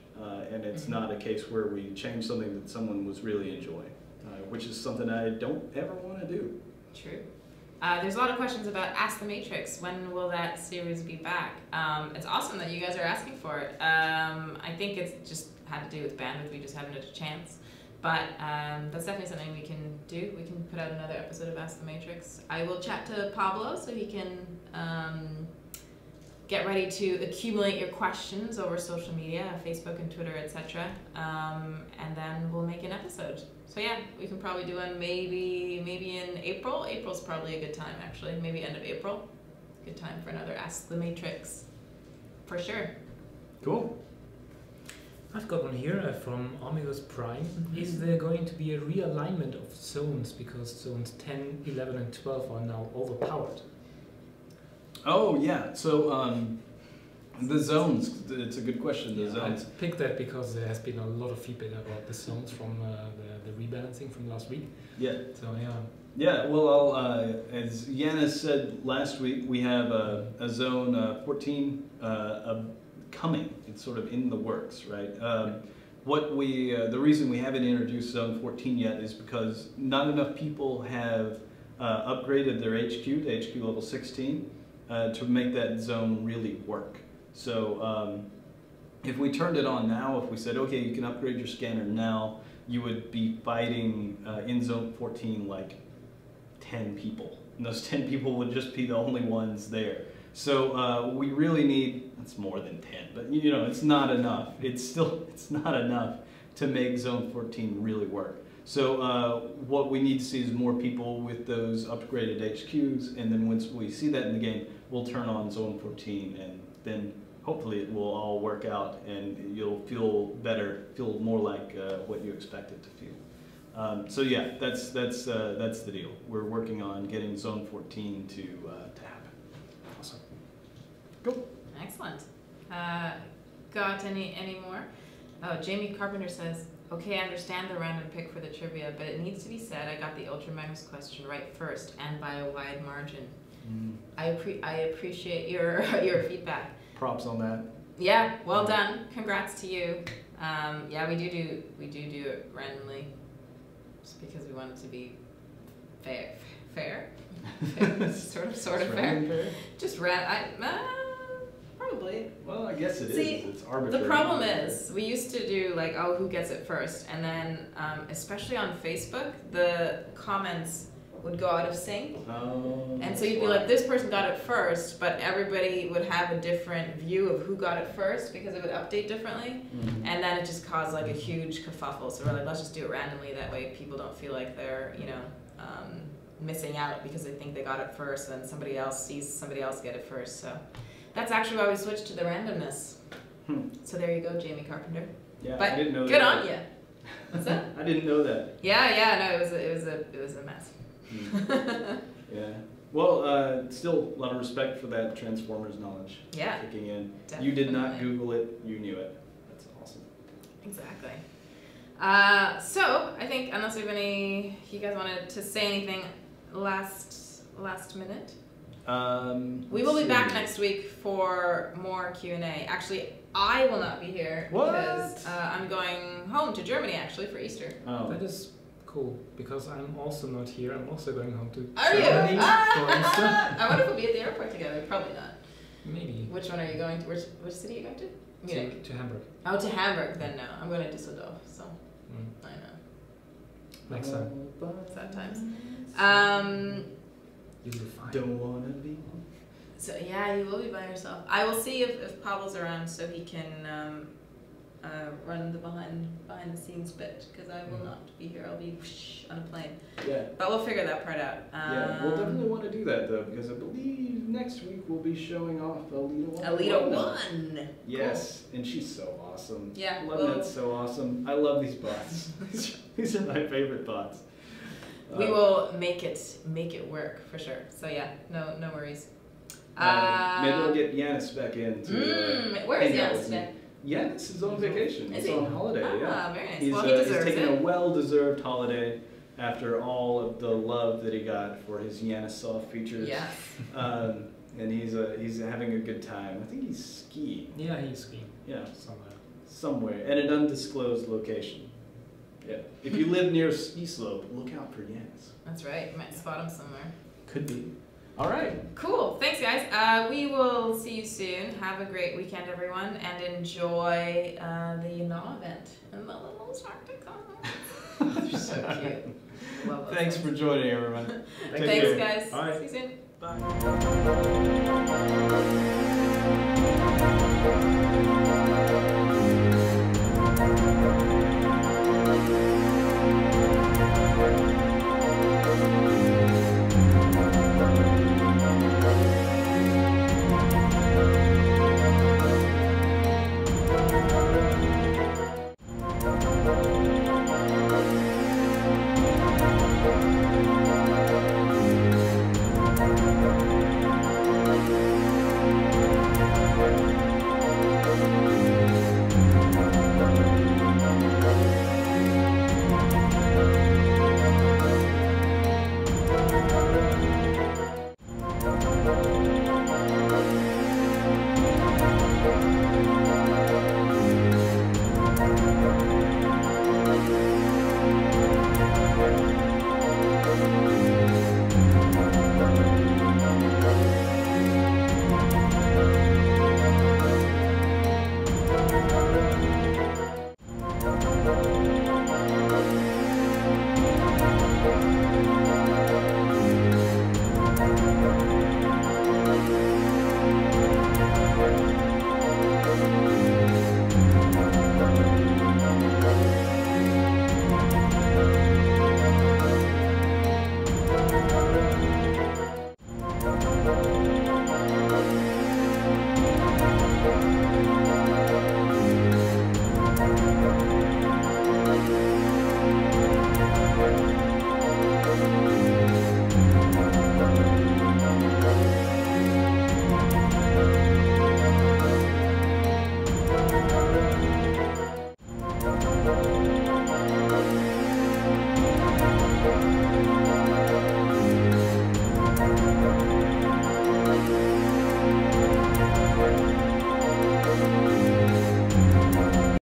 And it's not a case where we change something that someone was really enjoying, which is something I don't ever want to do. True. There's a lot of questions about Ask the Matrix. When will that series be back? It's awesome that you guys are asking for it. I think it's just had to do with bandwidth. We just haven't had a chance. But that's definitely something we can do. We can put out another episode of Ask the Matrix. I will chat to Pablo so he can get ready to accumulate your questions over social media, Facebook and Twitter, etc. And then we'll make an episode. So yeah, we can probably do one maybe in April. April's probably a good time, actually. Maybe end of April. Good time for another Ask the Matrix. For sure. Cool. I've got one here from Alchemist Prime. Is there going to be a realignment of zones because zones 10, 11 and 12 are now overpowered? Oh yeah, so The zones, it's a good question, the Yeah, I zones. picked that because there has been a lot of feedback about the zones from the rebalancing from last week. Yeah. So yeah. Yeah, well, as Yanis said last week, we have a zone 14 coming. It's sort of in the works, right? The reason we haven't introduced zone 14 yet is because not enough people have upgraded their HQ to HQ level 16 to make that zone really work. So if we turned it on now, if we said, okay, you can upgrade your scanner now, you would be fighting in zone 14 like 10 people. And those 10 people would just be the only ones there. So we really need, it's more than 10, but you know, it's not enough. It's not enough to make zone 14 really work. So what we need to see is more people with those upgraded HQs, and then once we see that in the game, we'll turn on zone 14, and then hopefully it will all work out and you'll feel better, feel more like what you expect it to feel. So yeah, that's the deal. We're working on getting zone 14 to happen. Awesome. Go. Excellent. Got any more? Oh, Jamie Carpenter says, okay, I understand the random pick for the trivia, but it needs to be said I got the Ultra Magnus question right first and by a wide margin. I appreciate your feedback. Props on that. Yeah, well done. Congrats to you. Yeah, we do it randomly, just because we want it to be fair. sort of fair. Just probably. Well, I guess it is. See, It's arbitrary. The problem is, we used to do like, oh, who gets it first? And then, especially on Facebook, the comments would go out of sync. Oh, And so you'd be like, this person got it first, but everybody would have a different view of who got it first because it would update differently. Mhm. And then it just caused like a huge kerfuffle. So we're like, let's just do it randomly. That way people don't feel like they're, missing out because they think they got it first, and then somebody else sees somebody else get it first. So that's actually why we switched to the randomness. So there you go, Jamie Carpenter. Yeah, But I didn't know good that. on you. What's that? I didn't know that. Yeah, no, it was a mess. Yeah. Well, still a lot of respect for that Transformers knowledge Yeah, kicking in. You did not definitely. Google it, you knew it. That's awesome. Exactly. So I think unless you guys wanted to say anything last minute. We will be back next week for more Q&A. Actually, I will not be here because I'm going home to Germany actually for Easter. Oh. That is cool, because I'm also not here. I'm also going home to Are you? Germany for Easter. I wonder if we'll be at the airport together. Probably not. Maybe. Which one are you going to? Which city are you going to? Munich. To Hamburg. Oh, to Hamburg. Then no, I'm going to Düsseldorf. So I know. Next time. Sad times. You'll be fine. Don't wanna be. So yeah, you will be by yourself. I will see if Pavel's around so he can run the behind the scenes bit, because I will not be here. I'll be on a plane. Yeah. But we'll figure that part out. Yeah, we'll definitely want to do that though, because I believe next week we'll be showing off Alita 1. Alita 1. Yes, and she's so awesome. Yeah, That's so awesome. I love these bots. These are my favorite bots. We will make it work for sure. So yeah, no worries. Maybe we'll get Yanis back in to where is hang out Yanis with me. today? Yanis is on vacation. Is He's he? on holiday, yeah. Very nice. He's, Well, he deserves he's taking it. a well-deserved holiday after all of the love that he got for his Yanisoft features. Yeah. And he's having a good time. I think he's skiing. Yeah, he's skiing. Yeah. Somewhere. At an undisclosed location. Yeah. If you live near a ski slope, look out for Yanis. That's right. You might spot him somewhere. Could be. All right. Cool. Thanks, guys. We will see you soon. Have a great weekend, everyone, and enjoy the Yanaw event and the little Sharkticon. They're so cute. Love those Thanks things. for joining, everyone. Take Thanks, care. guys. Bye. See you soon. Bye.